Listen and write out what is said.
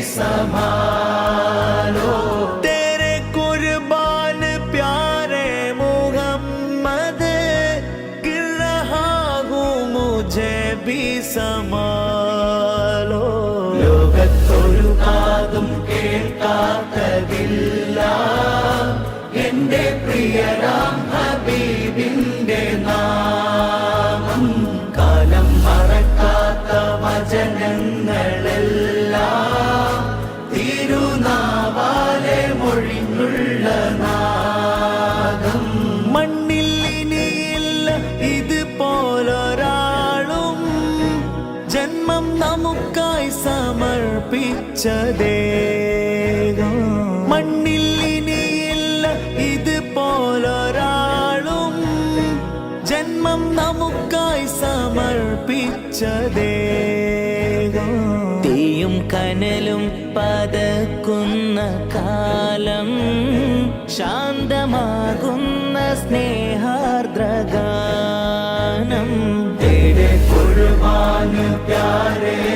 संभालो। तेरे कुर्बान प्यारे मुहम्मद, गिर रहा हूँ मुझे भी संभालो। ലോകത്തൊരു കാതും കേൾക്കാത്തതില്ല എന്റെ പ്രിയരാം ഹബീബിന്റെ നാമം. കാലം മറക്കാത്ത വചനങ്ങളെല്ലാം തിരുനാവാലെ മൊഴിഞ്ഞുള്ള നാദം. മണ്ണിൽ ഇനിയില്ല ഇതുപോലൊരാളും, ജന്മം നമുക്കായി സമർപ്പിച്ച ദേഹം. മണ്ണിൽ ഇനിയില്ല ഇതുപോലൊരാളും, ജന്മം നമുക്കായി സമർപ്പിച്ച ദേഹം. തീയും കനലും പതക്കുന്ന കാലം, ശാന്തമാകുന്ന സ്നേഹാർദ്രഗാനം. तेरे कुर्बान प्यारे